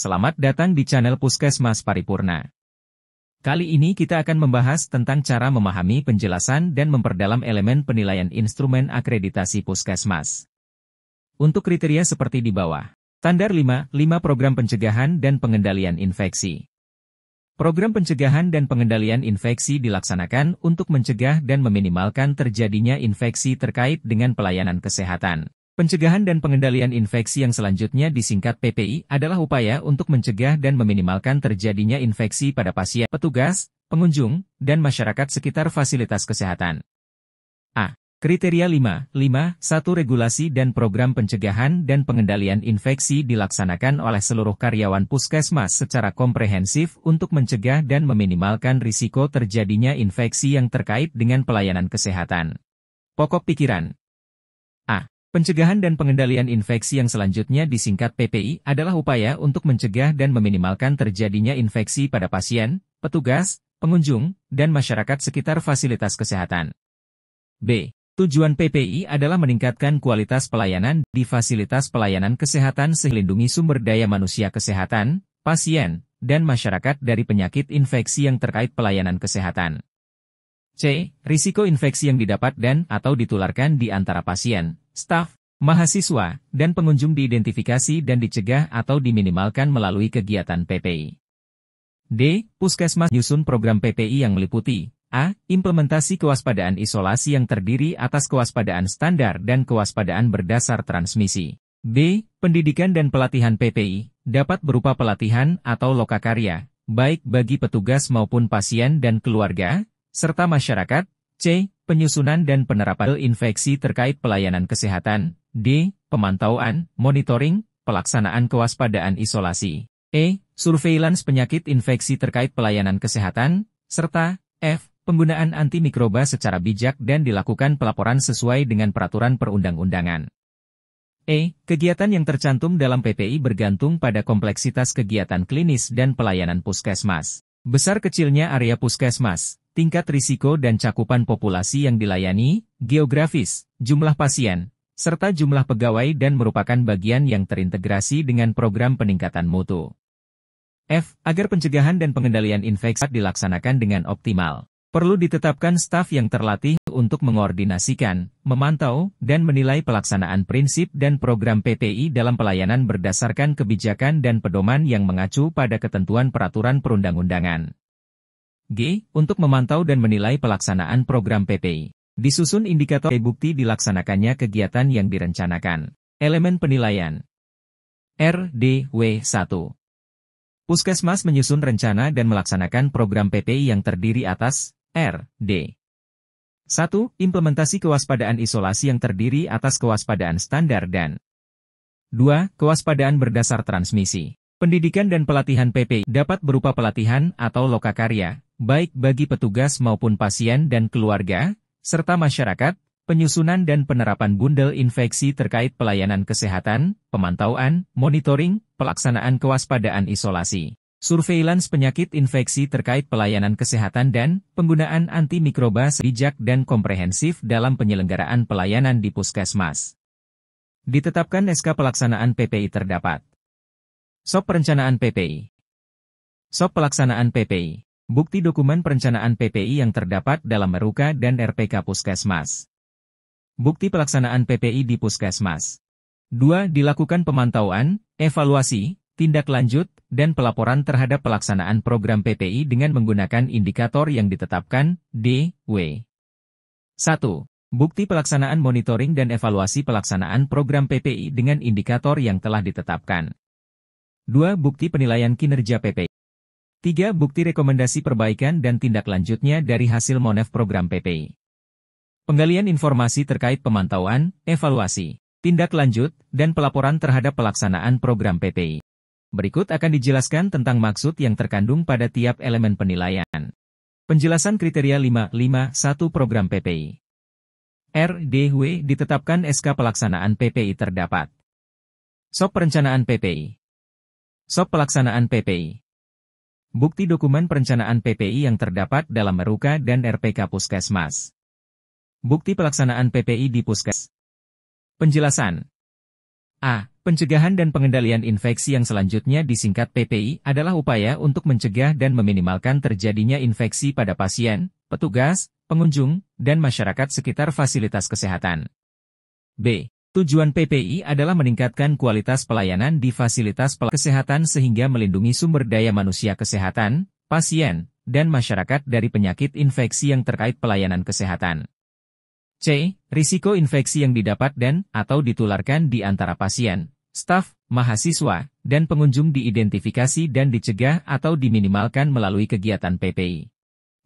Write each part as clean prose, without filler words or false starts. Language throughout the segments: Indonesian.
Selamat datang di channel Puskesmas Paripurna. Kali ini kita akan membahas tentang cara memahami penjelasan dan memperdalam elemen penilaian instrumen akreditasi Puskesmas. Untuk kriteria seperti di bawah. Standar 5 program pencegahan dan pengendalian infeksi. Program pencegahan dan pengendalian infeksi dilaksanakan untuk mencegah dan meminimalkan terjadinya infeksi terkait dengan pelayanan kesehatan. Pencegahan dan pengendalian infeksi yang selanjutnya disingkat PPI adalah upaya untuk mencegah dan meminimalkan terjadinya infeksi pada pasien, petugas, pengunjung, dan masyarakat sekitar fasilitas kesehatan. A. Kriteria 5.1 Regulasi dan program pencegahan dan pengendalian infeksi dilaksanakan oleh seluruh karyawan Puskesmas secara komprehensif untuk mencegah dan meminimalkan risiko terjadinya infeksi yang terkait dengan pelayanan kesehatan. Pokok pikiran. A. Pencegahan dan pengendalian infeksi yang selanjutnya disingkat PPI adalah upaya untuk mencegah dan meminimalkan terjadinya infeksi pada pasien, petugas, pengunjung, dan masyarakat sekitar fasilitas kesehatan. B. Tujuan PPI adalah meningkatkan kualitas pelayanan di fasilitas pelayanan kesehatan sehingga melindungi sumber daya manusia kesehatan, pasien, dan masyarakat dari penyakit infeksi yang terkait pelayanan kesehatan. C. Risiko infeksi yang didapat dan/atau ditularkan di antara pasien, staf, mahasiswa, dan pengunjung diidentifikasi dan dicegah atau diminimalkan melalui kegiatan PPI. D. Puskesmas menyusun program PPI yang meliputi A. Implementasi kewaspadaan isolasi yang terdiri atas kewaspadaan standar dan kewaspadaan berdasar transmisi. B. Pendidikan dan pelatihan PPI dapat berupa pelatihan atau lokakarya, baik bagi petugas maupun pasien dan keluarga, serta masyarakat. C. Penyusunan dan penerapan infeksi terkait pelayanan kesehatan. D. Pemantauan, monitoring, pelaksanaan kewaspadaan isolasi. E. Surveillance penyakit infeksi terkait pelayanan kesehatan, serta F. Penggunaan antimikroba secara bijak dan dilakukan pelaporan sesuai dengan peraturan perundang-undangan. E. Kegiatan yang tercantum dalam PPI bergantung pada kompleksitas kegiatan klinis dan pelayanan Puskesmas. Besar kecilnya area Puskesmas, tingkat risiko dan cakupan populasi yang dilayani, geografis, jumlah pasien, serta jumlah pegawai dan merupakan bagian yang terintegrasi dengan program peningkatan mutu. F. Agar pencegahan dan pengendalian infeksi dilaksanakan dengan optimal, perlu ditetapkan staf yang terlatih untuk mengordinasikan, memantau, dan menilai pelaksanaan prinsip dan program PPI dalam pelayanan berdasarkan kebijakan dan pedoman yang mengacu pada ketentuan peraturan perundang-undangan. G. Untuk memantau dan menilai pelaksanaan program PPI, disusun indikator bukti dilaksanakannya kegiatan yang direncanakan. Elemen penilaian. RDW 1. Puskesmas menyusun rencana dan melaksanakan program PPI yang terdiri atas RD. 1. Implementasi kewaspadaan isolasi yang terdiri atas kewaspadaan standar dan 2. Kewaspadaan berdasar transmisi. Pendidikan dan pelatihan PPI dapat berupa pelatihan atau lokakarya, baik bagi petugas maupun pasien dan keluarga, serta masyarakat, penyusunan dan penerapan bundel infeksi terkait pelayanan kesehatan, pemantauan, monitoring, pelaksanaan kewaspadaan isolasi, surveillance penyakit infeksi terkait pelayanan kesehatan dan penggunaan antimikroba bijak dan komprehensif dalam penyelenggaraan pelayanan di Puskesmas. Ditetapkan SK pelaksanaan PPI terdapat. SOP perencanaan PPI. SOP pelaksanaan PPI. Bukti dokumen perencanaan PPI yang terdapat dalam Meruka dan RPK Puskesmas. Bukti pelaksanaan PPI di Puskesmas. 2. Dilakukan pemantauan, evaluasi, tindak lanjut, dan pelaporan terhadap pelaksanaan program PPI dengan menggunakan indikator yang ditetapkan, DW. 1. Bukti pelaksanaan monitoring dan evaluasi pelaksanaan program PPI dengan indikator yang telah ditetapkan. 2. Bukti penilaian kinerja PPI. 3. Bukti rekomendasi perbaikan dan tindak lanjutnya dari hasil monef program PPI. Penggalian informasi terkait pemantauan, evaluasi, tindak lanjut, dan pelaporan terhadap pelaksanaan program PPI. Berikut akan dijelaskan tentang maksud yang terkandung pada tiap elemen penilaian. Penjelasan kriteria 5.1 program PPI. RDW ditetapkan SK pelaksanaan PPI terdapat. SOP perencanaan PPI. SOP pelaksanaan PPI. Bukti dokumen perencanaan PPI yang terdapat dalam Meruka dan RPK Puskesmas. Bukti pelaksanaan PPI di Puskesmas. Penjelasan. A. Pencegahan dan pengendalian infeksi yang selanjutnya disingkat PPI adalah upaya untuk mencegah dan meminimalkan terjadinya infeksi pada pasien, petugas, pengunjung, dan masyarakat sekitar fasilitas kesehatan. B. Tujuan PPI adalah meningkatkan kualitas pelayanan di fasilitas kesehatan sehingga melindungi sumber daya manusia kesehatan, pasien, dan masyarakat dari penyakit infeksi yang terkait pelayanan kesehatan. C. Risiko infeksi yang didapat dan/atau ditularkan di antara pasien, staf, mahasiswa, dan pengunjung diidentifikasi dan dicegah atau diminimalkan melalui kegiatan PPI.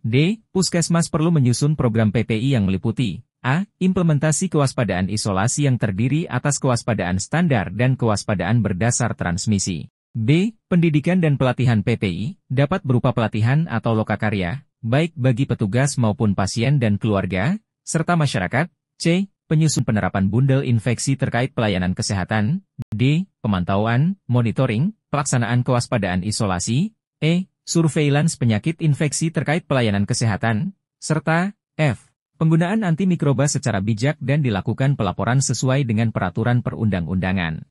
D. Puskesmas perlu menyusun program PPI yang meliputi A. Implementasi kewaspadaan isolasi yang terdiri atas kewaspadaan standar dan kewaspadaan berdasar transmisi. B. Pendidikan dan pelatihan PPI dapat berupa pelatihan atau lokakarya, baik bagi petugas maupun pasien dan keluarga, serta masyarakat. C. Penyusun penerapan bundel infeksi terkait pelayanan kesehatan. D. Pemantauan, monitoring, pelaksanaan kewaspadaan isolasi. E. Surveillance penyakit infeksi terkait pelayanan kesehatan. Serta F. Penggunaan antimikroba secara bijak dan dilakukan pelaporan sesuai dengan peraturan perundang-undangan.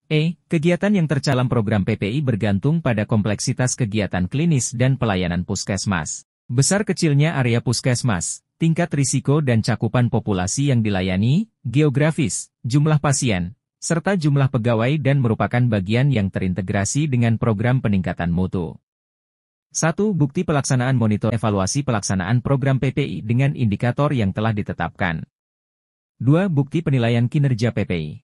E. Kegiatan yang tercalam program PPI bergantung pada kompleksitas kegiatan klinis dan pelayanan puskesmas. Besar kecilnya area puskesmas, tingkat risiko dan cakupan populasi yang dilayani, geografis, jumlah pasien, serta jumlah pegawai dan merupakan bagian yang terintegrasi dengan program peningkatan mutu. 1. Bukti pelaksanaan monitor evaluasi pelaksanaan program PPI dengan indikator yang telah ditetapkan. 2. Bukti penilaian kinerja PPI.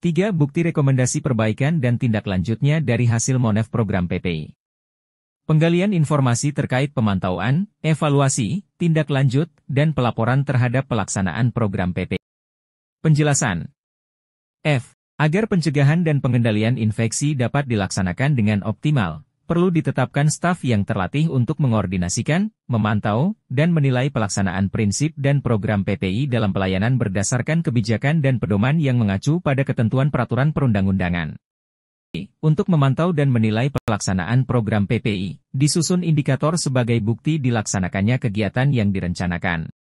3. Bukti rekomendasi perbaikan dan tindak lanjutnya dari hasil monef program PPI. Penggalian informasi terkait pemantauan, evaluasi, tindak lanjut, dan pelaporan terhadap pelaksanaan program PPI. Penjelasan. F. Agar pencegahan dan pengendalian infeksi dapat dilaksanakan dengan optimal, perlu ditetapkan staf yang terlatih untuk mengordinasikan, memantau, dan menilai pelaksanaan prinsip dan program PPI dalam pelayanan berdasarkan kebijakan dan pedoman yang mengacu pada ketentuan peraturan perundang-undangan. Untuk memantau dan menilai pelaksanaan program PPI, disusun indikator sebagai bukti dilaksanakannya kegiatan yang direncanakan.